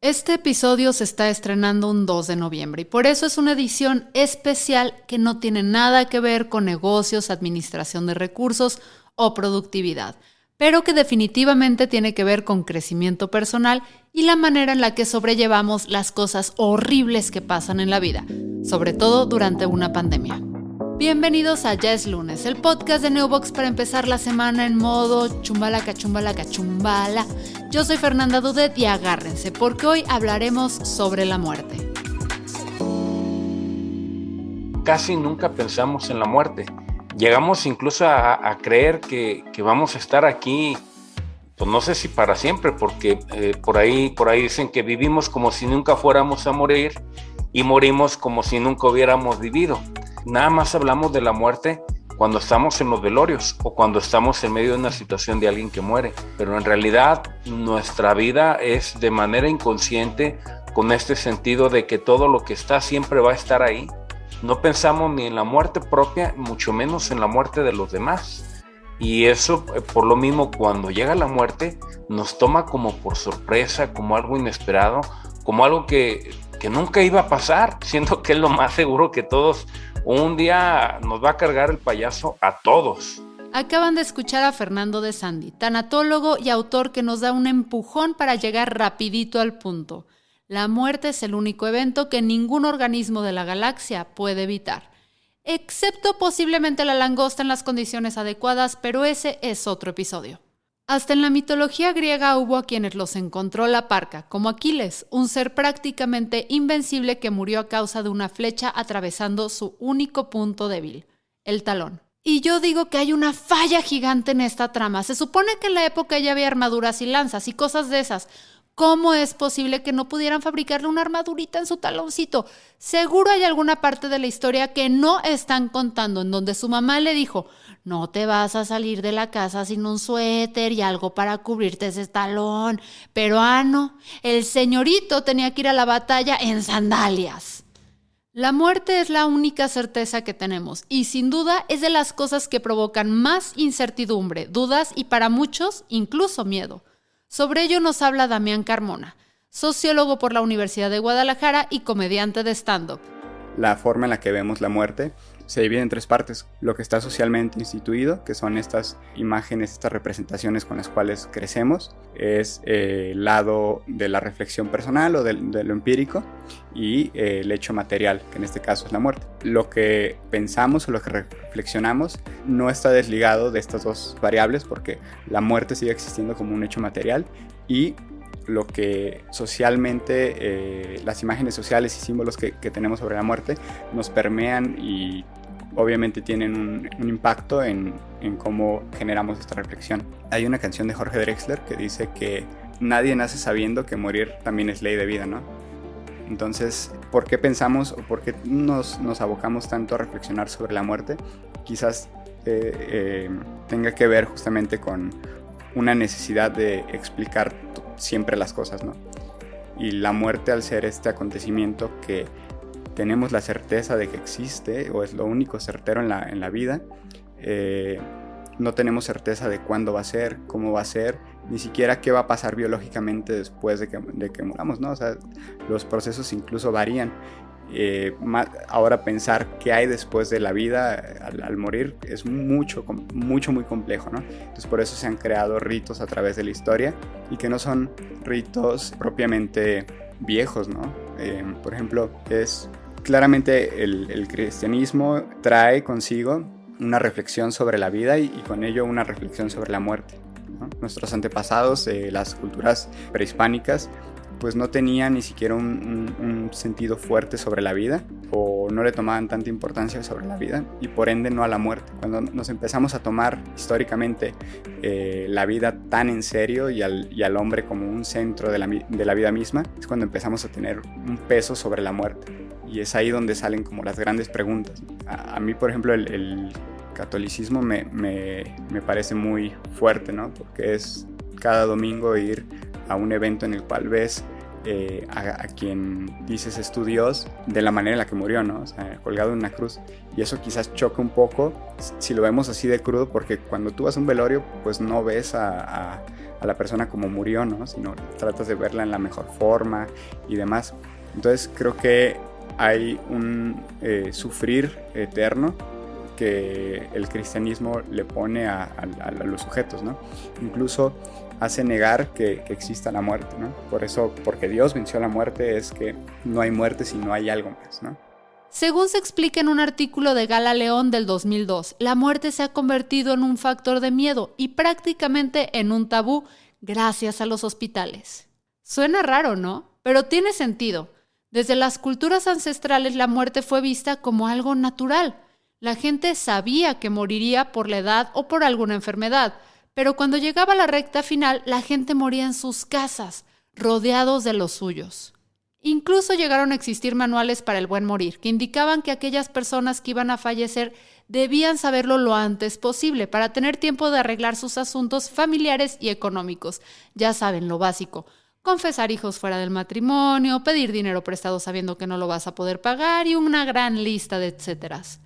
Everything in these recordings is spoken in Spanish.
Este episodio se está estrenando un 2 de noviembre y por eso es una edición especial que no tiene nada que ver con negocios, administración de recursos o productividad, pero que definitivamente tiene que ver con crecimiento personal y la manera en la que sobrellevamos las cosas horribles que pasan en la vida, sobre todo durante una pandemia. Bienvenidos a Ya es lunes, el podcast de Neobox para empezar la semana en modo chumbala cachumbala cachumbala. Yo soy Fernanda Dudet y agárrense porque hoy hablaremos sobre la muerte. Casi nunca pensamos en la muerte. Llegamos incluso a creer que vamos a estar aquí, pues no sé si para siempre, porque por ahí dicen que vivimos como si nunca fuéramos a morir y morimos como si nunca hubiéramos vivido. Nada más hablamos de la muerte cuando estamos en los velorios o cuando estamos en medio de una situación de alguien que muere, pero en realidad nuestra vida es de manera inconsciente, con este sentido de que todo lo que está siempre va a estar ahí. No pensamos ni en la muerte propia, mucho menos en la muerte de los demás. Y eso, por lo mismo, cuando llega la muerte, nos toma como por sorpresa, como algo inesperado, como algo que nunca iba a pasar, siendo que es lo más seguro que todos un día nos va a cargar el payaso a todos. Acaban de escuchar a Fernando de Sandi, tanatólogo y autor que nos da un empujón para llegar rapidito al punto. La muerte es el único evento que ningún organismo de la galaxia puede evitar, excepto posiblemente la langosta en las condiciones adecuadas, pero ese es otro episodio. Hasta en la mitología griega hubo a quienes los encontró la parca, como Aquiles, un ser prácticamente invencible que murió a causa de una flecha atravesando su único punto débil, el talón. Y yo digo que hay una falla gigante en esta trama. Se supone que en la época ya había armaduras y lanzas y cosas de esas. ¿Cómo es posible que no pudieran fabricarle una armadurita en su taloncito? Seguro hay alguna parte de la historia que no están contando, en donde su mamá le dijo: no te vas a salir de la casa sin un suéter y algo para cubrirte ese talón. Pero no, el señorito tenía que ir a la batalla en sandalias. La muerte es la única certeza que tenemos y sin duda es de las cosas que provocan más incertidumbre, dudas y para muchos incluso miedo. Sobre ello nos habla Damián Carmona, sociólogo por la Universidad de Guadalajara y comediante de stand-up. La forma en la que vemos la muerte se divide en tres partes: lo que está socialmente instituido, que son estas imágenes, estas representaciones con las cuales crecemos, es el lado de la reflexión personal o de lo empírico, y el hecho material, que en este caso es la muerte. Lo que pensamos o lo que reflexionamos no está desligado de estas dos variables, porque la muerte sigue existiendo como un hecho material, y lo que socialmente, las imágenes sociales y símbolos que tenemos sobre la muerte nos permean y obviamente tienen un impacto en cómo generamos esta reflexión. Hay una canción de Jorge Drexler que dice que nadie nace sabiendo que morir también es ley de vida, ¿no? Entonces, ¿por qué pensamos o por qué nos abocamos tanto a reflexionar sobre la muerte? Quizás tenga que ver justamente con una necesidad de explicar siempre las cosas, ¿no? Y la muerte, al ser este acontecimiento que tenemos la certeza de que existe o es lo único certero en la vida, no tenemos certeza de cuándo va a ser, cómo va a ser, ni siquiera qué va a pasar biológicamente después de que muramos, ¿no? O sea, los procesos incluso varían. Ahora pensar qué hay después de la vida al morir es muy complejo, ¿no? Entonces por eso se han creado ritos a través de la historia y que no son ritos propiamente viejos, ¿no? Por ejemplo, claramente el cristianismo trae consigo una reflexión sobre la vida y con ello una reflexión sobre la muerte, ¿no? Nuestros antepasados, las culturas prehispánicas, pues no tenían ni siquiera un sentido fuerte sobre la vida, o no le tomaban tanta importancia sobre la vida y por ende no a la muerte. Cuando nos empezamos a tomar históricamente la vida tan en serio y al hombre como un centro de la vida misma, es cuando empezamos a tener un peso sobre la muerte, y es ahí donde salen como las grandes preguntas. A mí, por ejemplo, el catolicismo me parece muy fuerte, ¿no? Porque es cada domingo ir a un evento en el cual ves a quien dices es tu Dios de la manera en la que murió, ¿no? O sea, colgado en una cruz. Y eso quizás choca un poco si lo vemos así de crudo, porque cuando tú vas a un velorio, pues no ves a la persona como murió, ¿no? Sino tratas de verla en la mejor forma y demás. Entonces creo que hay un sufrir eterno que el cristianismo le pone a los sujetos, ¿no? Incluso hace negar que exista la muerte, ¿no? Por eso, porque Dios venció la muerte, es que no hay muerte si no hay algo más, ¿no? Según se explica en un artículo de Gala León del 2002, la muerte se ha convertido en un factor de miedo y prácticamente en un tabú gracias a los hospitales. Suena raro, ¿no? Pero tiene sentido. Desde las culturas ancestrales la muerte fue vista como algo natural. La gente sabía que moriría por la edad o por alguna enfermedad, pero cuando llegaba la recta final, la gente moría en sus casas, rodeados de los suyos. Incluso llegaron a existir manuales para el buen morir, que indicaban que aquellas personas que iban a fallecer debían saberlo lo antes posible para tener tiempo de arreglar sus asuntos familiares y económicos. Ya saben, lo básico: confesar hijos fuera del matrimonio, pedir dinero prestado sabiendo que no lo vas a poder pagar y una gran lista de etcéteras.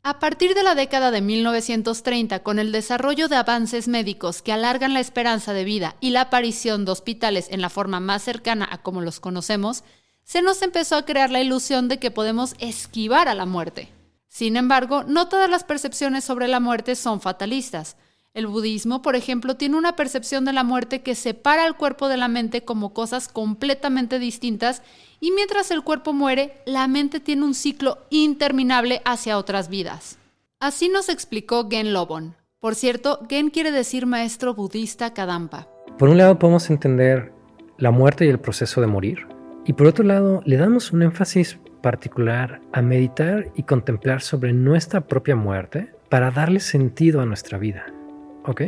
A partir de la década de 1930, con el desarrollo de avances médicos que alargan la esperanza de vida y la aparición de hospitales en la forma más cercana a como los conocemos, se nos empezó a crear la ilusión de que podemos esquivar a la muerte. Sin embargo, no todas las percepciones sobre la muerte son fatalistas. El budismo, por ejemplo, tiene una percepción de la muerte que separa el cuerpo de la mente como cosas completamente distintas, y mientras el cuerpo muere, la mente tiene un ciclo interminable hacia otras vidas. Así nos explicó Gen Lobon. Por cierto, Gen quiere decir maestro budista Kadampa. Por un lado podemos entender la muerte y el proceso de morir, y por otro lado le damos un énfasis particular a meditar y contemplar sobre nuestra propia muerte para darle sentido a nuestra vida. ¿Ok?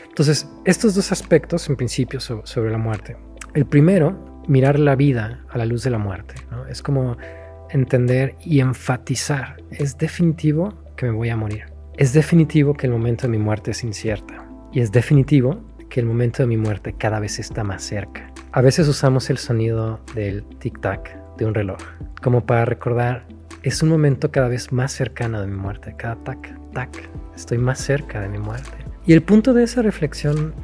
Entonces, estos dos aspectos en principio sobre la muerte. El primero, mirar la vida a la luz de la muerte, ¿no? Es como entender y enfatizar: es definitivo que me voy a morir. Es definitivo que el momento de mi muerte es incierta. Y es definitivo que el momento de mi muerte cada vez está más cerca. A veces usamos el sonido del tic-tac de un reloj como para recordar: es un momento cada vez más cercano de mi muerte. Cada tac, tac, estoy más cerca de mi muerte. Y el punto de esa reflexión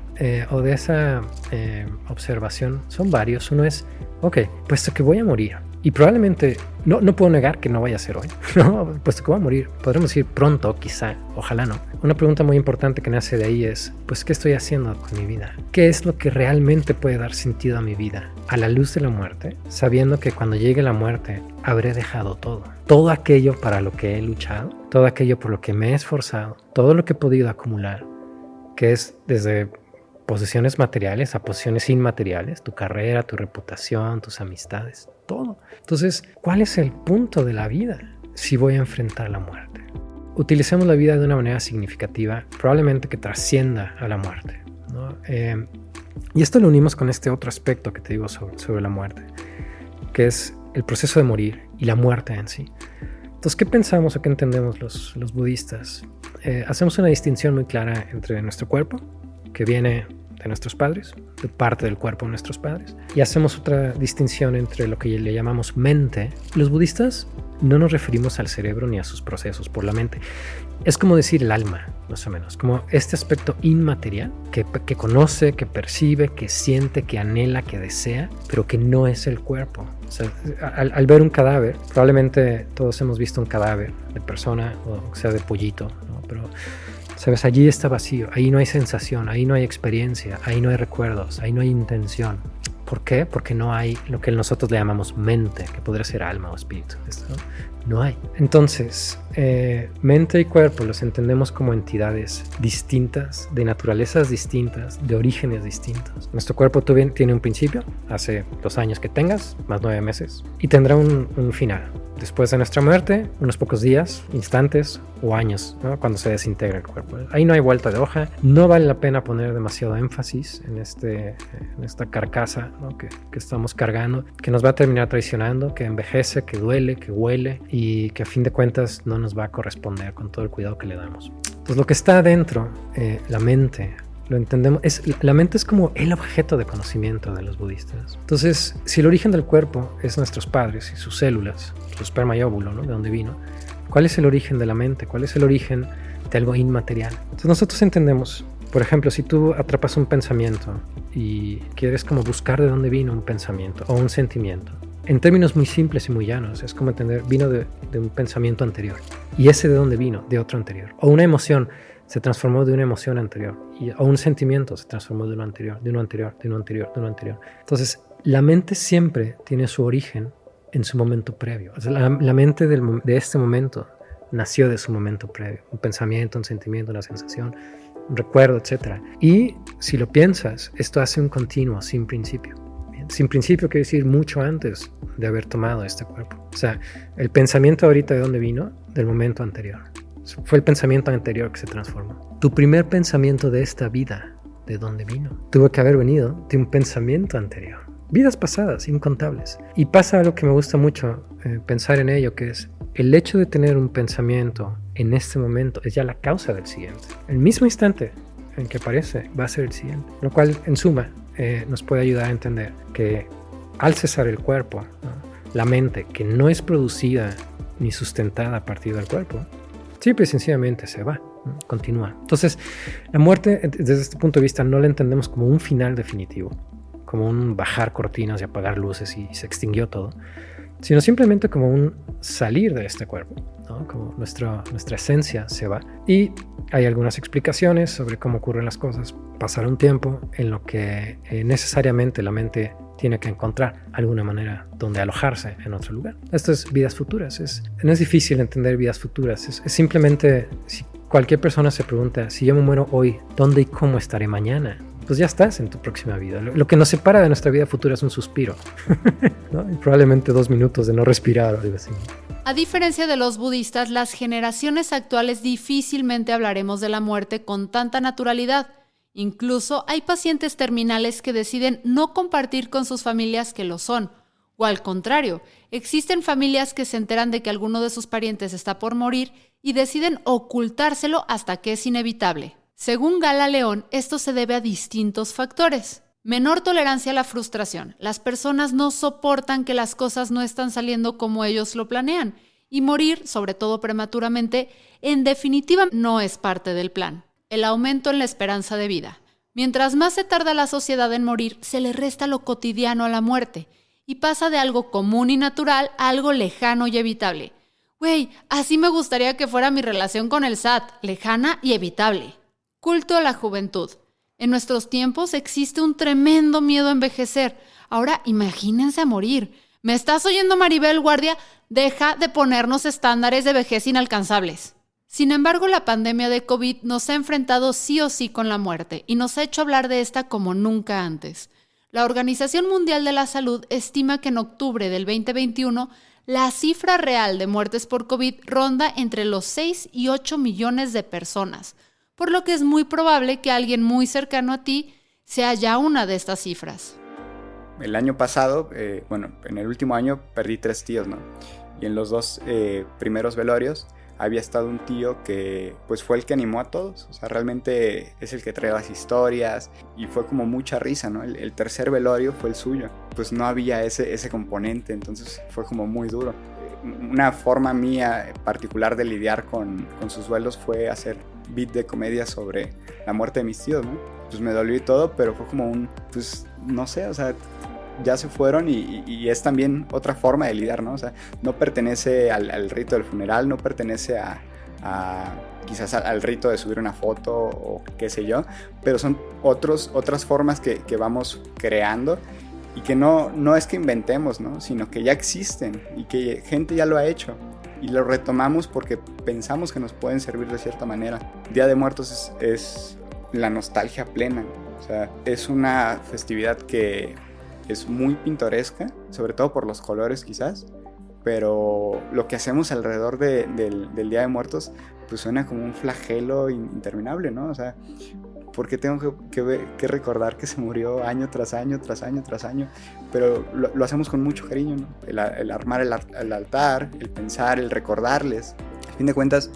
o de esa observación son varios. Uno es: ok, puesto que voy a morir, y probablemente no puedo negar que no vaya a ser hoy, ¿no? Puesto que voy a morir, podremos decir pronto, quizá, ojalá no. Una pregunta muy importante que nace de ahí es: pues, ¿qué estoy haciendo con mi vida? ¿Qué es lo que realmente puede dar sentido a mi vida a la luz de la muerte, sabiendo que cuando llegue la muerte habré dejado todo? Todo aquello para lo que he luchado, todo aquello por lo que me he esforzado, todo lo que he podido acumular, que es desde posesiones materiales a posesiones inmateriales, tu carrera, tu reputación, tus amistades, todo. Entonces, ¿cuál es el punto de la vida si voy a enfrentar la muerte? Utilicemos la vida de una manera significativa, probablemente que trascienda a la muerte, ¿no? Y esto lo unimos con este otro aspecto que te digo sobre la muerte, que es el proceso de morir y la muerte en sí. Entonces, ¿qué pensamos o qué entendemos los budistas? Hacemos una distinción muy clara entre nuestro cuerpo, que viene de nuestros padres, de parte del cuerpo de nuestros padres, y hacemos otra distinción entre lo que le llamamos mente. Los budistas no nos referimos al cerebro ni a sus procesos por la mente. Es como decir el alma, más o menos, como este aspecto inmaterial que conoce, que percibe, que siente, que anhela, que desea, pero que no es el cuerpo. O sea, al ver un cadáver, probablemente todos hemos visto un cadáver de persona, o sea, de pollito, ¿no? Pero, ¿sabes? Allí está vacío, ahí no hay sensación, ahí no hay experiencia, ahí no hay recuerdos, ahí no hay intención. ¿Por qué? Porque no hay lo que nosotros le llamamos mente, que podría ser alma o espíritu. ¿No? No hay. Entonces, mente y cuerpo los entendemos como entidades distintas, de naturalezas distintas, de orígenes distintos. Nuestro cuerpo tiene un principio, hace los años que tengas, más 9 meses, y tendrá un final. Después de nuestra muerte, unos pocos días, instantes o años, ¿no? Cuando se desintegra el cuerpo. Ahí no hay vuelta de hoja. No vale la pena poner demasiado énfasis en esta carcasa, ¿no? que estamos cargando, que nos va a terminar traicionando, que envejece, que duele, que huele y que a fin de cuentas no nos va a corresponder con todo el cuidado que le damos. Entonces, lo que está adentro, la mente, lo entendemos. La mente es como el objeto de conocimiento de los budistas. Entonces, si el origen del cuerpo es nuestros padres y sus células, su esperma y óvulo, ¿no? De dónde vino, ¿cuál es el origen de la mente? ¿Cuál es el origen de algo inmaterial? Entonces nosotros entendemos, por ejemplo, si tú atrapas un pensamiento y quieres como buscar de dónde vino un pensamiento o un sentimiento, en términos muy simples y muy llanos, es como entender, vino de un pensamiento anterior. ¿Y ese de dónde vino? De otro anterior. O una emoción se transformó de una emoción anterior. O un sentimiento se transformó de uno anterior, de uno anterior, de uno anterior, de uno anterior. Entonces, la mente siempre tiene su origen en su momento previo. O sea, la mente de este momento nació de su momento previo. Un pensamiento, un sentimiento, una sensación, un recuerdo, etc. Y si lo piensas, esto hace un continuo sin principio. Sin principio quiere decir mucho antes de haber tomado este cuerpo. O sea, el pensamiento ahorita de dónde vino, del momento anterior. Fue el pensamiento anterior que se transformó. Tu primer pensamiento de esta vida, ¿de dónde vino? Tuvo que haber venido de un pensamiento anterior. Vidas pasadas, incontables. Y pasa algo que me gusta mucho pensar en ello, que es el hecho de tener un pensamiento en este momento es ya la causa del siguiente. El mismo instante en que aparece va a ser el siguiente. Lo cual, en suma, nos puede ayudar a entender que al cesar el cuerpo, ¿no? La mente, que no es producida ni sustentada a partir del cuerpo, simple y sencillamente se va, ¿no? Continúa. Entonces, la muerte, desde este punto de vista, no la entendemos como un final definitivo, como un bajar cortinas y apagar luces y se extinguió todo, sino simplemente como un salir de este cuerpo, ¿no? Como nuestra esencia se va. Y hay algunas explicaciones sobre cómo ocurren las cosas. Pasar un tiempo en lo que necesariamente la mente tiene que encontrar alguna manera donde alojarse en otro lugar. Esto es vidas futuras. No es difícil entender vidas futuras. Es simplemente, si cualquier persona se pregunta, si yo me muero hoy, ¿dónde y cómo estaré mañana? Pues ya estás en tu próxima vida. Lo que nos separa de nuestra vida futura es un suspiro, ¿no? Y probablemente 2 minutos de no respirar o algo así. A diferencia de los budistas, las generaciones actuales difícilmente hablaremos de la muerte con tanta naturalidad. Incluso hay pacientes terminales que deciden no compartir con sus familias que lo son. O al contrario, existen familias que se enteran de que alguno de sus parientes está por morir y deciden ocultárselo hasta que es inevitable. Según Gala León, esto se debe a distintos factores. Menor tolerancia a la frustración. Las personas no soportan que las cosas no están saliendo como ellos lo planean. Y morir, sobre todo prematuramente, en definitiva no es parte del plan. El aumento en la esperanza de vida. Mientras más se tarda la sociedad en morir, se le resta lo cotidiano a la muerte. Y pasa de algo común y natural a algo lejano y evitable. Güey, así me gustaría que fuera mi relación con el SAT, lejana y evitable. Culto a la juventud. En nuestros tiempos existe un tremendo miedo a envejecer. Ahora imagínense a morir. ¿Me estás oyendo, Maribel Guardia? Deja de ponernos estándares de vejez inalcanzables. Sin embargo, la pandemia de COVID nos ha enfrentado sí o sí con la muerte y nos ha hecho hablar de esta como nunca antes. La Organización Mundial de la Salud estima que en octubre del 2021 la cifra real de muertes por COVID ronda entre los 6 y 8 millones de personas, por lo que es muy probable que alguien muy cercano a ti sea ya una de estas cifras. El año pasado, en el último año perdí 3 tíos, ¿no? Y en los 2 primeros velorios había estado un tío que pues fue el que animó a todos. O sea, realmente es el que trae las historias y fue como mucha risa, ¿no? El tercer velorio fue el suyo. Pues no había ese componente, entonces fue como muy duro. Una forma mía particular de lidiar con sus duelos fue hacer beat de comedia sobre la muerte de mis tíos, ¿no? Pues me dolió y todo, pero fue como pues no sé, o sea, ya se fueron y es también otra forma de lidiar, ¿no? O sea, no pertenece al rito del funeral, no pertenece quizás al rito de subir una foto o qué sé yo, pero son otras formas que vamos creando y que no es que inventemos, ¿no? Sino que ya existen y que gente ya lo ha hecho. Y lo retomamos porque pensamos que nos pueden servir de cierta manera. Día de Muertos es la nostalgia plena. O sea, es una festividad que es muy pintoresca, sobre todo por los colores quizás, pero lo que hacemos alrededor del Día de Muertos pues suena como un flagelo interminable, ¿no? O sea, ¿por qué tengo que recordar que se murió año tras año, tras año, tras año? Pero lo hacemos con mucho cariño, ¿no? El armar el altar, el pensar, el recordarles. A fin de cuentas,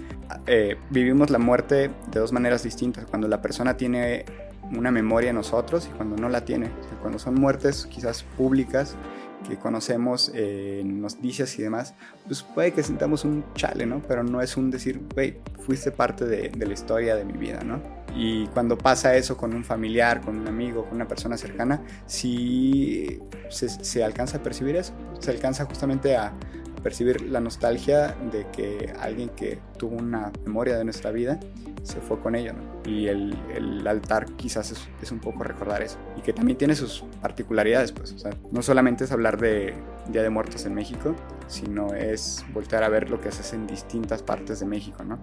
vivimos la muerte de 2 maneras distintas. Cuando la persona tiene una memoria en nosotros y cuando no la tiene. O sea, cuando son muertes quizás públicas que conocemos en noticias y demás, pues puede que sintamos un chale, ¿no? Pero no es un decir, güey, fuiste parte de la historia de mi vida, ¿no? Y cuando pasa eso con un familiar, con un amigo, con una persona cercana, sí se alcanza a percibir eso. Se alcanza justamente a percibir la nostalgia de que alguien que tuvo una memoria de nuestra vida se fue con ello, ¿no? Y el altar quizás es un poco recordar eso. Y que también tiene sus particularidades, pues. O sea, no solamente es hablar de Día de Muertos en México, sino es voltear a ver lo que se hace en distintas partes de México, ¿no?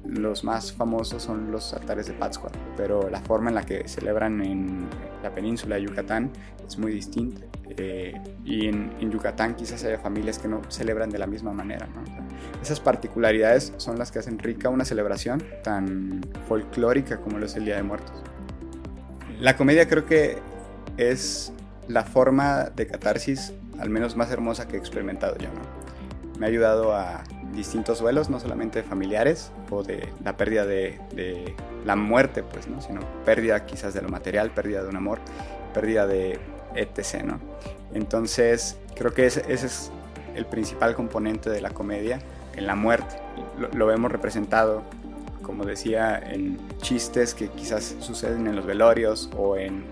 Los más famosos son los altares de Pátzcuaro, pero la forma en la que celebran en la península de Yucatán es muy distinta. Y en Yucatán quizás haya familias que no celebran de la misma manera, ¿no? O sea, esas particularidades son las que hacen rica una celebración tan folclórica como lo es el Día de Muertos. La comedia creo que es la forma de catarsis al menos más hermosa que he experimentado yo, ¿no? Me ha ayudado a distintos duelos, no solamente familiares o de la pérdida de la muerte, pues, ¿no? Sino pérdida quizás de lo material, pérdida de un amor, pérdida de etc., ¿no? Entonces creo que ese es el principal componente de la comedia en la muerte. Lo vemos representado, como decía, en chistes que quizás suceden en los velorios o en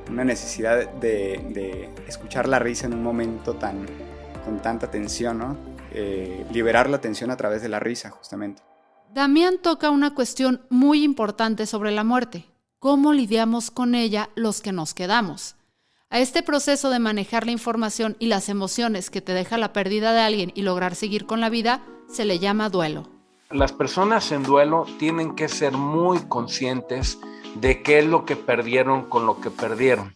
una necesidad de escuchar la risa en un momento con tanta tensión, ¿no? Liberar la tensión a través de la risa, justamente. Damián toca una cuestión muy importante sobre la muerte. ¿Cómo lidiamos con ella los que nos quedamos? A este proceso de manejar la información y las emociones que te deja la pérdida de alguien y lograr seguir con la vida se le llama duelo. Las personas en duelo tienen que ser muy conscientes de qué es lo que perdieron con lo que perdieron.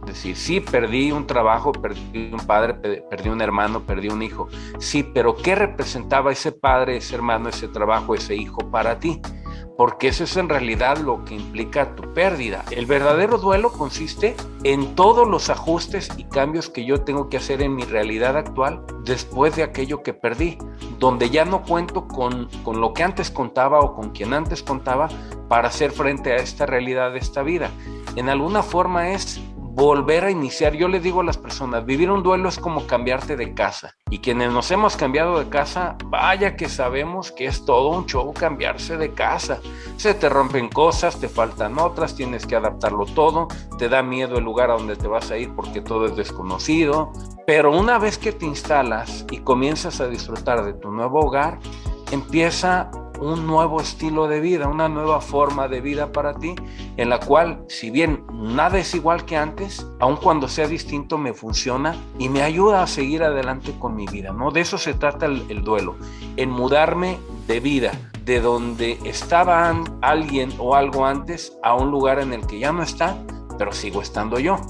Es decir, sí, perdí un trabajo, perdí un padre, perdí un hermano, perdí un hijo. Sí, pero ¿qué representaba ese padre, ese hermano, ese trabajo, ese hijo para ti? Porque eso es en realidad lo que implica tu pérdida. El verdadero duelo consiste en todos los ajustes y cambios que yo tengo que hacer en mi realidad actual después de aquello que perdí, donde ya no cuento con lo que antes contaba o con quien antes contaba para hacer frente a esta realidad de esta vida. En alguna forma es volver a iniciar. Yo les digo a las personas, vivir un duelo es como cambiarte de casa. Y quienes nos hemos cambiado de casa, vaya que sabemos que es todo un show cambiarse de casa. Se te rompen cosas, te faltan otras, tienes que adaptarlo todo, te da miedo el lugar a donde te vas a ir porque todo es desconocido. Pero una vez que te instalas y comienzas a disfrutar de tu nuevo hogar, empieza un nuevo estilo de vida, una nueva forma de vida para ti, en la cual, si bien nada es igual que antes, aun cuando sea distinto me funciona y me ayuda a seguir adelante con mi vida, ¿no? De eso se trata el duelo, en mudarme de vida, de donde estaba alguien o algo antes a un lugar en el que ya no está, pero sigo estando yo.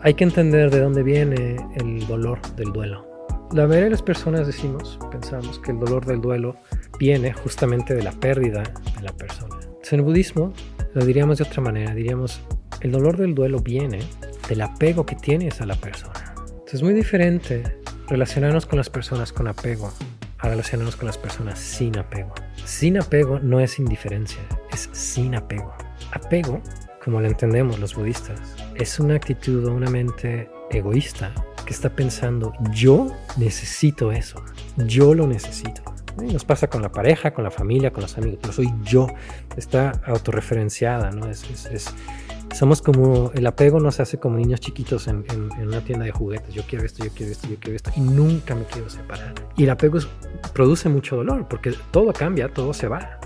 Hay que entender de dónde viene el dolor del duelo. La mayoría de las personas pensamos que el dolor del duelo viene justamente de la pérdida de la persona. Entonces, en el budismo lo diríamos de otra manera, diríamos el dolor del duelo viene del apego que tienes a la persona. Entonces es muy diferente relacionarnos con las personas con apego a relacionarnos con las personas sin apego. Sin apego no es indiferencia, es sin apego. Apego, como lo entendemos los budistas, es una actitud o una mente egoísta que está pensando, yo necesito eso, yo lo necesito. Y nos pasa con la pareja, con la familia, con los amigos, pero soy yo, está autorreferenciada, ¿no? Somos como, el apego nos hace como niños chiquitos en una tienda de juguetes, yo quiero esto, yo quiero esto, yo quiero esto, y nunca me quiero separar. Y el apego produce mucho dolor, porque todo cambia, todo se va.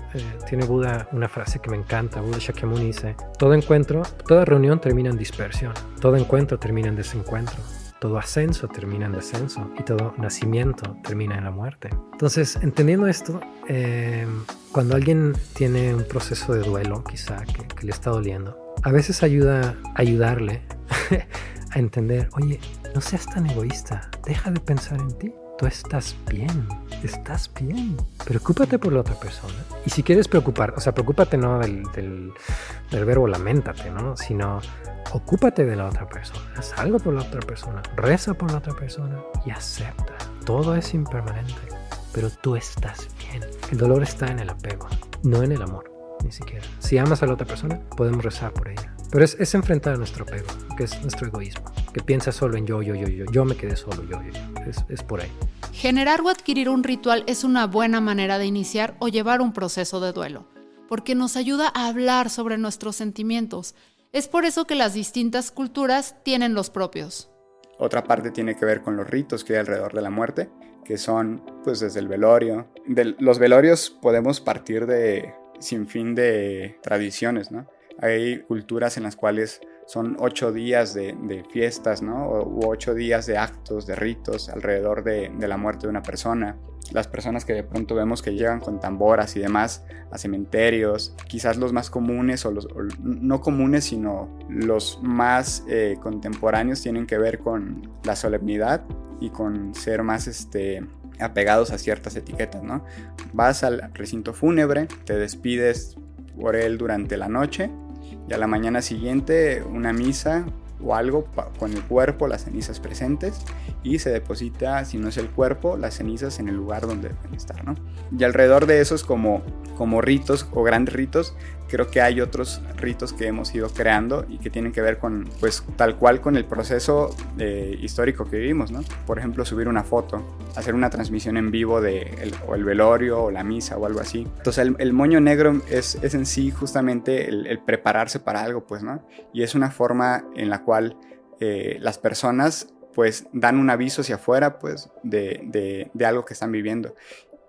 Tiene Buda una frase que me encanta, Buda Shakyamuni dice, toda reunión termina en dispersión, todo encuentro termina en desencuentro. Todo ascenso termina en descenso y todo nacimiento termina en la muerte. Entonces, entendiendo esto, cuando alguien tiene un proceso de duelo, quizá que le está doliendo, a veces ayuda a ayudarle a entender, oye, no seas tan egoísta, deja de pensar en ti. Tú estás bien, preocúpate por la otra persona. Y si quieres preocupar, o sea, preocúpate no del verbo lamentate, ¿no? Sino ocúpate de la otra persona, haz algo por la otra persona, reza por la otra persona y acepta. Todo es impermanente, pero tú estás bien. El dolor está en el apego, no en el amor. ni siquiera. Si amas a la otra persona, podemos rezar por ella. Pero es enfrentar a nuestro apego, que es nuestro egoísmo, que piensa solo en yo me quedé solo, yo. Es por ahí. Generar o adquirir un ritual es una buena manera de iniciar o llevar un proceso de duelo, porque nos ayuda a hablar sobre nuestros sentimientos. Es por eso que las distintas culturas tienen los propios. Otra parte tiene que ver con los ritos que hay alrededor de la muerte, que son pues desde el velorio. De los velorios podemos partir de sinfín de tradiciones, ¿no? Hay culturas en las cuales son 8 días de fiestas, ¿no? U 8 días de actos, de ritos alrededor de la muerte de una persona. Las personas que de pronto vemos que llegan con tamboras y demás a cementerios, quizás los más comunes o no comunes, sino los más contemporáneos tienen que ver con la solemnidad y con ser más apegados a ciertas etiquetas, ¿no? Vas al recinto fúnebre, te despides por él durante la noche y a la mañana siguiente una misa o algo con el cuerpo, las cenizas presentes, y se deposita, si no es el cuerpo, las cenizas en el lugar donde deben estar, ¿no? Y alrededor de esos como ritos o grandes ritos, creo que hay otros ritos que hemos ido creando y que tienen que ver con, pues tal cual con el proceso histórico que vivimos, ¿no? Por ejemplo, subir una foto, hacer una transmisión en vivo o el velorio o la misa o algo así. Entonces el moño negro es en sí justamente el prepararse para algo, pues, ¿no? Y es una forma en la cual las personas pues dan un aviso hacia afuera, pues, de algo que están viviendo.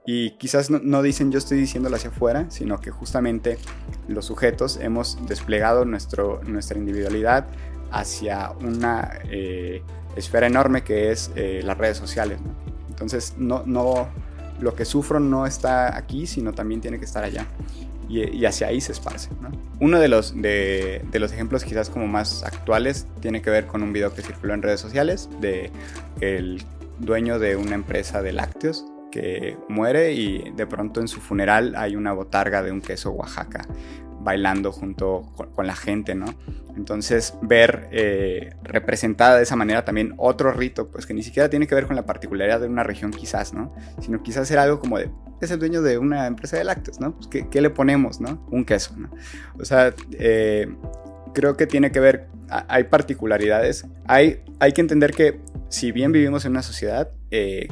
Y quizás no dicen yo estoy diciéndolo hacia afuera, sino que justamente los sujetos hemos desplegado nuestra individualidad hacia una esfera enorme que es las redes sociales, ¿no? Entonces lo que sufro no está aquí, sino también tiene que estar allá. Y hacia ahí se esparce, ¿no? Uno de los ejemplos quizás como más actuales tiene que ver con un video que circuló en redes sociales de el dueño de una empresa de lácteos que muere y de pronto en su funeral hay una botarga de un queso Oaxaca bailando junto con la gente, ¿no? Entonces ver representada de esa manera también otro rito, pues que ni siquiera tiene que ver con la particularidad de una región quizás, ¿no? Sino quizás era algo como de, es el dueño de una empresa de lácteos, ¿no? Pues ¿qué le ponemos, no? Un queso, ¿no? O sea, creo que tiene que ver, hay particularidades, hay que entender que si bien vivimos en una sociedad,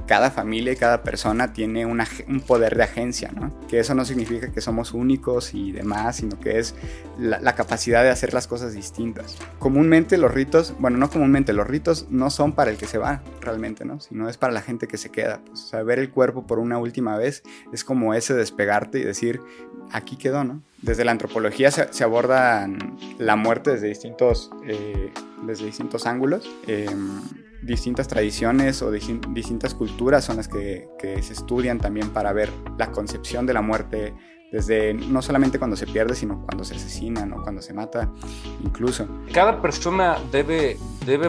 cada familia y cada persona tiene un poder de agencia, ¿no? Que eso no significa que somos únicos y demás, sino que es la capacidad de hacer las cosas distintas. Comúnmente los ritos, bueno, no comúnmente, los ritos no son para el que se va realmente, ¿no? Sino es para la gente que se queda. Pues, o sea, ver el cuerpo por una última vez es como ese despegarte y decir, aquí quedó, ¿no? Desde la antropología se aborda la muerte desde distintos ángulos. Distintas tradiciones o distintas culturas son las que se estudian también para ver la concepción de la muerte desde no solamente cuando se pierde, sino cuando se asesina, ¿no? Cuando se mata incluso. Cada persona debe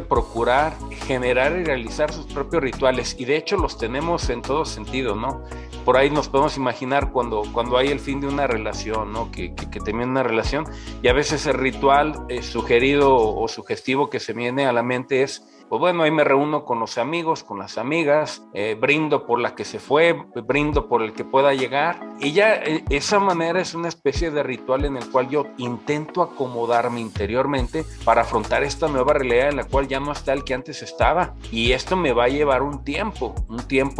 procurar generar y realizar sus propios rituales, y de hecho los tenemos en todo sentido, ¿no? Por ahí nos podemos imaginar cuando hay el fin de una relación, ¿no? Que termina una relación, y a veces el ritual sugerido o sugestivo que se viene a la mente es, pues bueno, ahí me reúno con los amigos, con las amigas, brindo por la que se fue, brindo por el que pueda llegar, y ya esa manera es una especie de ritual en el cual yo intento acomodarme interiormente para afrontar esta nueva realidad en la cual ya no está el que antes estaba, y esto me va a llevar un tiempo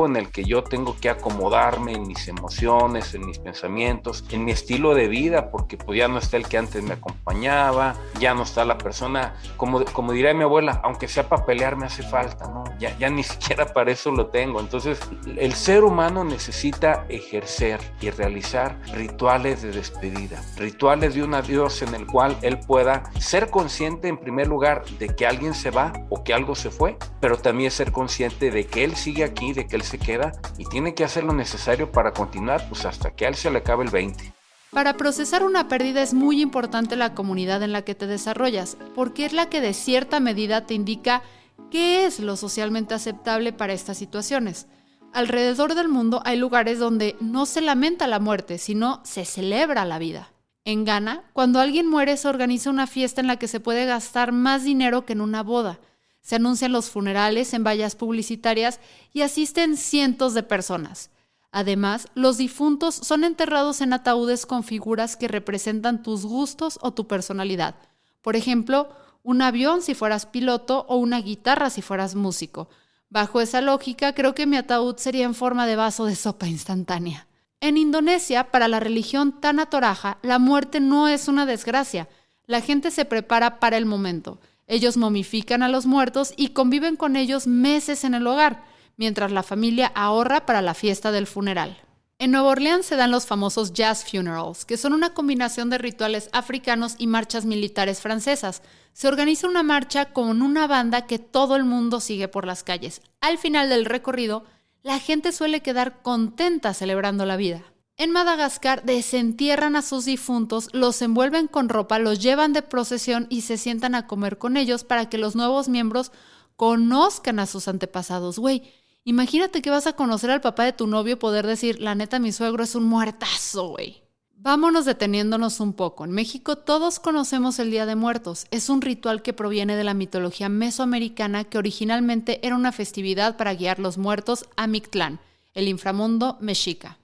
en el que yo tengo que acomodarme en mis emociones, en mis pensamientos, en mi estilo de vida, porque pues ya no está el que antes me acompañaba, ya no está la persona, como diría mi abuela, aunque sea para pelear me hace falta, ¿no? Ya ni siquiera para eso lo tengo. Entonces el ser humano necesita ejercer y realizar rituales de despedida, rituales de un adiós en el cual él pueda ser consciente en primer lugar de que alguien se va o que algo se fue, pero también ser consciente de que él sigue aquí, de que él se queda, y tiene que hacer lo necesario para continuar pues hasta que a él se le acabe el 20. Para procesar una pérdida es muy importante la comunidad en la que te desarrollas, porque es la que de cierta medida te indica qué es lo socialmente aceptable para estas situaciones. Alrededor del mundo hay lugares donde no se lamenta la muerte, sino se celebra la vida. En Ghana, cuando alguien muere se organiza una fiesta en la que se puede gastar más dinero que en una boda. Se anuncian los funerales en vallas publicitarias y asisten cientos de personas. Además, los difuntos son enterrados en ataúdes con figuras que representan tus gustos o tu personalidad. Por ejemplo, un avión si fueras piloto o una guitarra si fueras músico. Bajo esa lógica, creo que mi ataúd sería en forma de vaso de sopa instantánea. En Indonesia, para la religión Tanah Toraja, la muerte no es una desgracia. La gente se prepara para el momento. Ellos momifican a los muertos y conviven con ellos meses en el hogar, mientras la familia ahorra para la fiesta del funeral. En Nueva Orleans se dan los famosos jazz funerals, que son una combinación de rituales africanos y marchas militares francesas. Se organiza una marcha con una banda que todo el mundo sigue por las calles. Al final del recorrido, la gente suele quedar contenta celebrando la vida. En Madagascar desentierran a sus difuntos, los envuelven con ropa, los llevan de procesión y se sientan a comer con ellos para que los nuevos miembros conozcan a sus antepasados. Güey, imagínate que vas a conocer al papá de tu novio y poder decir, la neta, mi suegro es un muertazo, güey. Vámonos deteniéndonos un poco. En México todos conocemos el Día de Muertos. Es un ritual que proviene de la mitología mesoamericana que originalmente era una festividad para guiar los muertos a Mictlán, el inframundo mexica.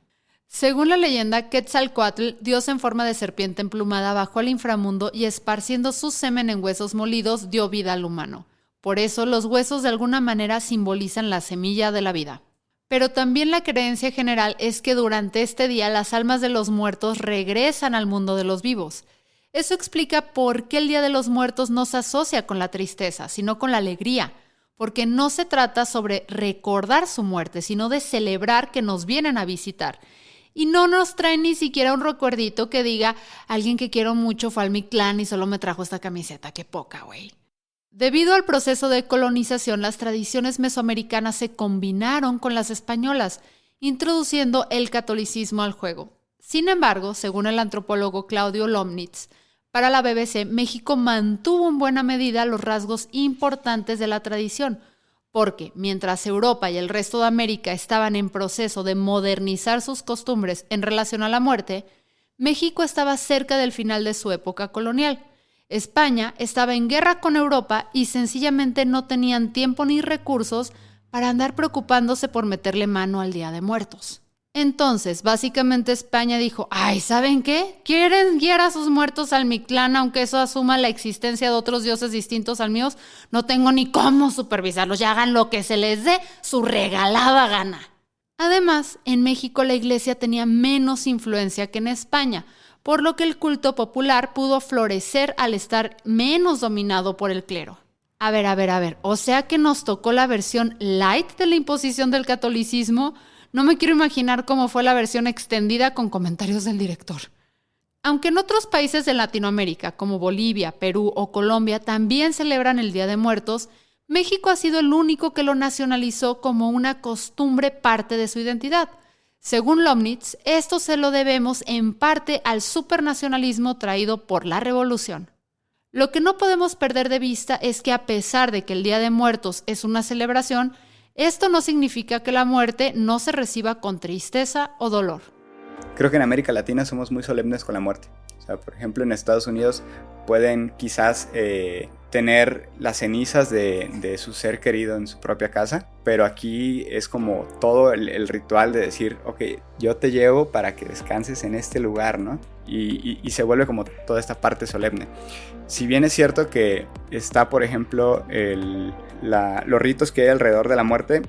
Según la leyenda, Quetzalcóatl, dios en forma de serpiente emplumada, bajó al inframundo y esparciendo su semen en huesos molidos dio vida al humano. Por eso los huesos de alguna manera simbolizan la semilla de la vida. Pero también la creencia general es que durante este día las almas de los muertos regresan al mundo de los vivos. Eso explica por qué el Día de los Muertos no se asocia con la tristeza, sino con la alegría, porque no se trata sobre recordar su muerte, sino de celebrar que nos vienen a visitar. Y no nos traen ni siquiera un recuerdito que diga, alguien que quiero mucho fue al Mictlán y solo me trajo esta camiseta, qué poca, güey. Debido al proceso de colonización, las tradiciones mesoamericanas se combinaron con las españolas, introduciendo el catolicismo al juego. Sin embargo, según el antropólogo Claudio Lomnitz, para la BBC, México mantuvo en buena medida los rasgos importantes de la tradición, porque mientras Europa y el resto de América estaban en proceso de modernizar sus costumbres en relación a la muerte, México estaba cerca del final de su época colonial. España estaba en guerra con Europa y sencillamente no tenían tiempo ni recursos para andar preocupándose por meterle mano al Día de Muertos. Entonces, básicamente España dijo, ay, ¿saben qué? ¿Quieren guiar a sus muertos al Mictlán aunque eso asuma la existencia de otros dioses distintos al mío? No tengo ni cómo supervisarlos, ya hagan lo que se les dé su regalada gana. Además, en México la iglesia tenía menos influencia que en España, por lo que el culto popular pudo florecer al estar menos dominado por el clero. A ver, o sea que nos tocó la versión light de la imposición del catolicismo. No me quiero imaginar cómo fue la versión extendida con comentarios del director. Aunque en otros países de Latinoamérica, como Bolivia, Perú o Colombia, también celebran el Día de Muertos, México ha sido el único que lo nacionalizó como una costumbre parte de su identidad. Según Lomnitz, esto se lo debemos en parte al supernacionalismo traído por la revolución. Lo que no podemos perder de vista es que a pesar de que el Día de Muertos es una celebración, esto no significa que la muerte no se reciba con tristeza o dolor. Creo que en América Latina somos muy solemnes con la muerte. O sea, por ejemplo, en Estados Unidos pueden quizás tener las cenizas de su ser querido en su propia casa, pero aquí es como todo el ritual de decir, ok, yo te llevo para que descanses en este lugar, ¿no? Y se vuelve como toda esta parte solemne. Si bien es cierto que está, por ejemplo, los ritos que hay alrededor de la muerte,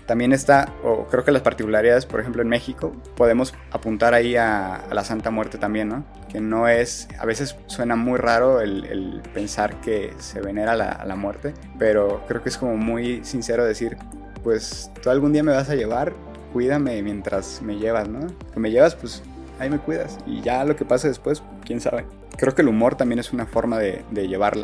también está, o creo que las particularidades, por ejemplo en México, podemos apuntar ahí a la Santa Muerte también, ¿no? Que no es, a veces suena muy raro el pensar que se venera a la muerte, pero creo que es como muy sincero decir, pues tú algún día me vas a llevar, cuídame mientras me llevas, ¿no? Que me llevas, pues ahí me cuidas, y ya lo que pase después, quién sabe. Creo que el humor también es una forma de llevar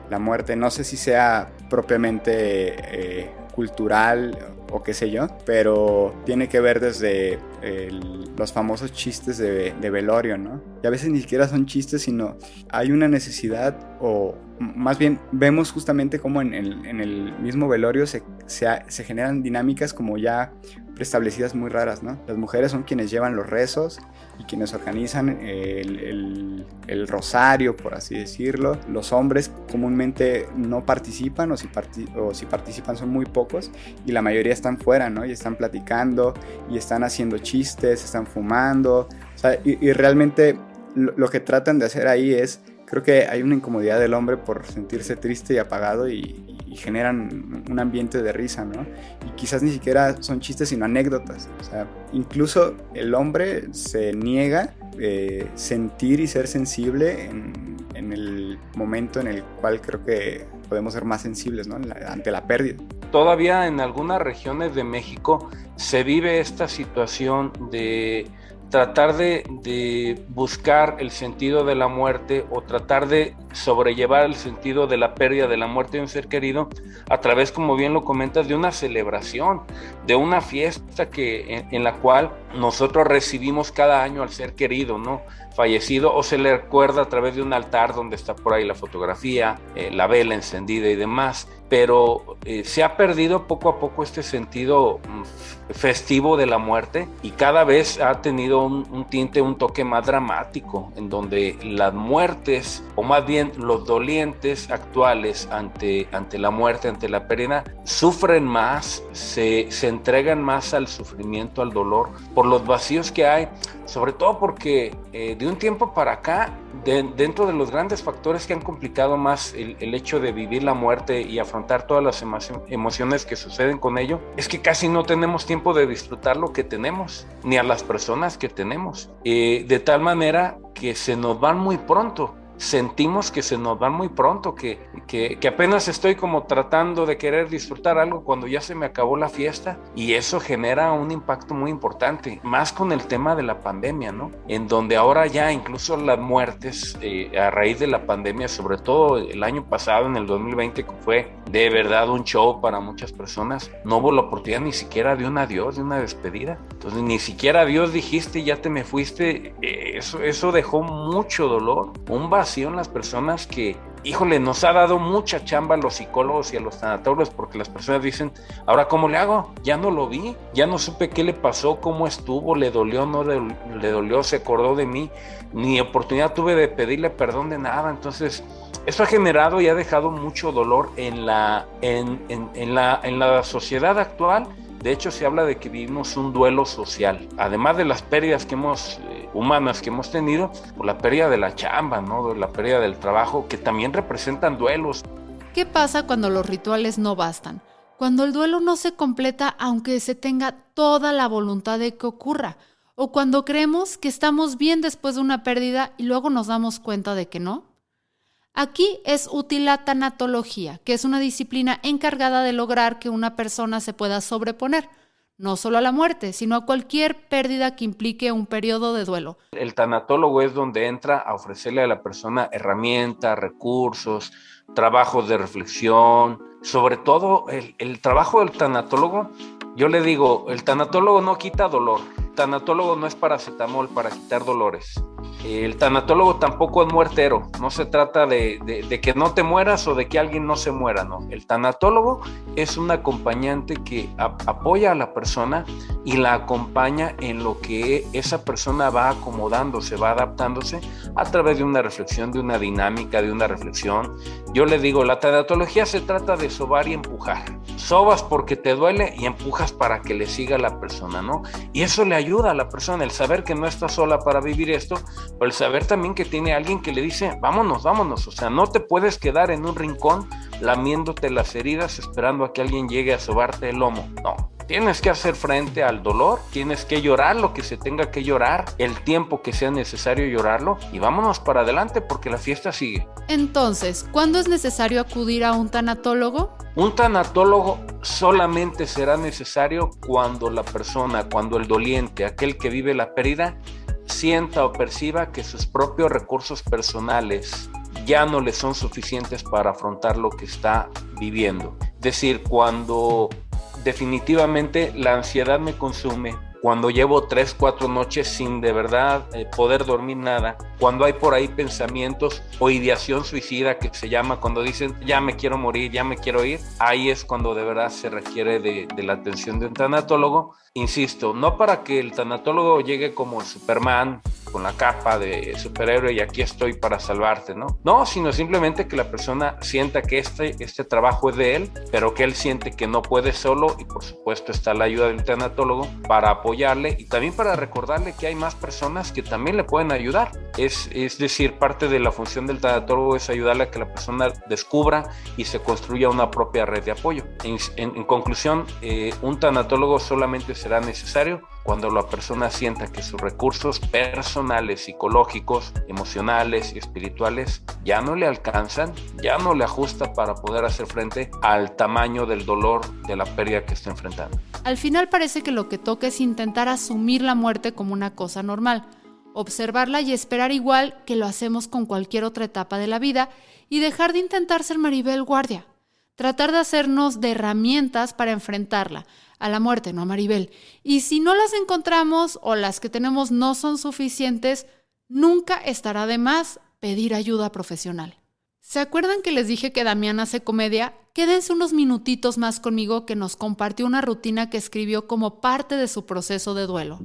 la muerte, no sé si sea propiamente cultural o qué sé yo, pero tiene que ver desde los famosos chistes de velorio, ¿no? Y a veces ni siquiera son chistes, sino hay una necesidad, o más bien vemos justamente cómo en el mismo velorio se generan dinámicas como ya preestablecidas muy raras, ¿no? Las mujeres son quienes llevan los rezos y quienes organizan el rosario, por así decirlo. Los hombres comúnmente no participan, o si participan son muy pocos, y la mayoría están fuera, ¿no? Y están platicando, y están haciendo chistes, están fumando, o sea, y realmente lo que tratan de hacer ahí es, creo que hay una incomodidad del hombre por sentirse triste y apagado, y generan un ambiente de risa, ¿no? Y quizás ni siquiera son chistes, sino anécdotas. O sea, incluso el hombre se niega sentir y ser sensible en el momento en el cual creo que podemos ser más sensibles, ¿no? Ante la pérdida. Todavía en algunas regiones de México se vive esta situación de tratar de buscar el sentido de la muerte, o tratar de sobrellevar el sentido de la pérdida, de la muerte de un ser querido, a través, como bien lo comentas, de una celebración, de una fiesta en la cual nosotros recibimos cada año al ser querido, ¿no?, fallecido, o se le recuerda a través de un altar donde está por ahí la fotografía, la vela encendida y demás. Pero se ha perdido poco a poco este sentido festivo de la muerte, y cada vez ha tenido un tinte, un toque más dramático, en donde las muertes, o más bien los dolientes actuales ante la muerte, ante la pérdida, sufren más, se entregan más al sufrimiento, al dolor, por los vacíos que hay, sobre todo porque de un tiempo para acá, dentro de los grandes factores que han complicado más el hecho de vivir la muerte y afrontar todas las emociones que suceden con ello, es que casi no tenemos tiempo de disfrutar lo que tenemos, ni a las personas que tenemos, de tal manera que se nos van muy pronto. Sentimos que se nos van muy pronto, que apenas estoy como tratando de querer disfrutar algo cuando ya se me acabó la fiesta, y eso genera un impacto muy importante, más con el tema de la pandemia, ¿no? En donde ahora ya incluso las muertes a raíz de la pandemia, sobre todo el año pasado, en el 2020, que fue de verdad un show para muchas personas, no hubo la oportunidad ni siquiera de un adiós, de una despedida. Entonces ni siquiera adiós dijiste, ya te me fuiste. Eso dejó mucho dolor, un vacío en las personas que, híjole, nos ha dado mucha chamba a los psicólogos y a los tanatólogos, porque las personas dicen, ¿ahora cómo le hago? Ya no lo vi, ya no supe qué le pasó, cómo estuvo, le dolió, no le dolió, se acordó de mí, ni oportunidad tuve de pedirle perdón de nada. Entonces, eso ha generado y ha dejado mucho dolor en la sociedad actual. De hecho, se habla de que vivimos un duelo social, además de las pérdidas humanas que hemos tenido, por la pérdida de la chamba, ¿no?, la pérdida del trabajo, que también representan duelos. ¿Qué pasa cuando los rituales no bastan? Cuando el duelo no se completa aunque se tenga toda la voluntad de que ocurra, o cuando creemos que estamos bien después de una pérdida y luego nos damos cuenta de que no. Aquí es útil la tanatología, que es una disciplina encargada de lograr que una persona se pueda sobreponer, no solo a la muerte, sino a cualquier pérdida que implique un periodo de duelo. El tanatólogo es donde entra a ofrecerle a la persona herramientas, recursos, trabajos de reflexión. Sobre todo el trabajo del tanatólogo, yo le digo, el tanatólogo no quita dolor. El tanatólogo no es paracetamol para quitar dolores. El tanatólogo tampoco es muertero. No se trata de que no te mueras o de que alguien no se muera, no. El tanatólogo es un acompañante que apoya a la persona y la acompaña en lo que esa persona va acomodándose, va adaptándose a través de una reflexión, de una dinámica, de una reflexión. Yo le digo, la tanatología se trata de sobar y empujar. Sobas porque te duele y empujas para que le siga a la persona, ¿no? Y eso le ayuda a la persona, el saber que no está sola para vivir esto, pero el saber también que tiene alguien que le dice, vámonos, o sea, no te puedes quedar en un rincón lamiéndote las heridas esperando a que alguien llegue a sobarte el lomo, no. Tienes que hacer frente al dolor, tienes que llorar lo que se tenga que llorar, el tiempo que sea necesario llorarlo, y vámonos para adelante porque la fiesta sigue. Entonces, ¿cuándo es necesario acudir a un tanatólogo? Un tanatólogo solamente será necesario cuando la persona, cuando el doliente, aquel que vive la pérdida, sienta o perciba que sus propios recursos personales ya no le son suficientes para afrontar lo que está viviendo. Es decir, cuando definitivamente la ansiedad me consume, cuando llevo 3, 4 noches sin de verdad poder dormir nada, cuando hay por ahí pensamientos o ideación suicida que se llama, cuando dicen ya me quiero morir, ya me quiero ir, ahí es cuando de verdad se requiere de la atención de un tanatólogo. Insisto, no para que el tanatólogo llegue como el Superman con la capa de superhéroe y aquí estoy para salvarte, ¿no? No, sino simplemente que la persona sienta que este trabajo es de él, pero que él siente que no puede solo, y por supuesto está la ayuda del tanatólogo para apoyarle y también para recordarle que hay más personas que también le pueden ayudar. Es decir, parte de la función del tanatólogo es ayudarle a que la persona descubra y se construya una propia red de apoyo. En conclusión, un tanatólogo solamente será necesario cuando la persona sienta que sus recursos personales, psicológicos, emocionales y espirituales ya no le alcanzan, ya no le ajusta para poder hacer frente al tamaño del dolor de la pérdida que está enfrentando. Al final parece que lo que toca es intentar asumir la muerte como una cosa normal, observarla y esperar igual que lo hacemos con cualquier otra etapa de la vida y dejar de intentar ser Maribel Guardia. Tratar de hacernos de herramientas para enfrentarla, a la muerte, no a Maribel. Y si no las encontramos o las que tenemos no son suficientes, nunca estará de más pedir ayuda profesional. ¿Se acuerdan que les dije que Damián hace comedia? Quédense unos minutitos más conmigo que nos compartió una rutina que escribió como parte de su proceso de duelo.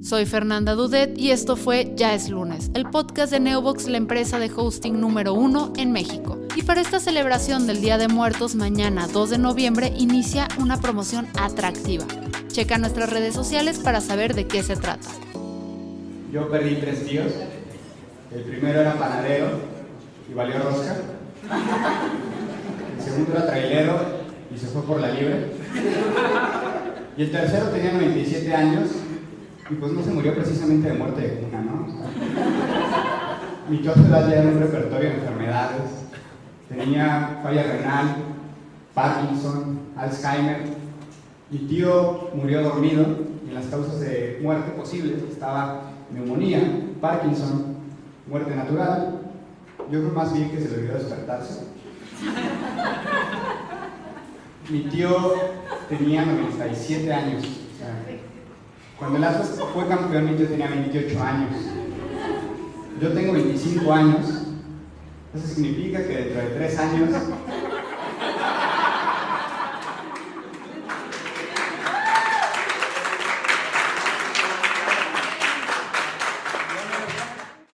Soy Fernanda Dudet y esto fue Ya es lunes, el podcast de Neobox, la empresa de hosting número 1 en México. Y para esta celebración del Día de Muertos, mañana 2 de noviembre, inicia una promoción atractiva. Checa nuestras redes sociales para saber de qué se trata. Yo perdí 3 tíos. El primero era panadero y valió rosca. El segundo era trailero y se fue por la libre. Y el tercero tenía 97 años y pues no se murió precisamente de muerte de cuna, ¿no? Mi tío ya era un repertorio de enfermedades. Tenía falla renal, Parkinson, Alzheimer. Mi tío murió dormido y en las causas de muerte posibles estaba neumonía, Parkinson, muerte natural. Yo creo más bien que se le olvidó despertarse. Mi tío tenía 97 años. O sea, cuando el Atlas fue campeón, mi tío tenía 28 años. Yo tengo 25 años. Eso significa que dentro de 3 años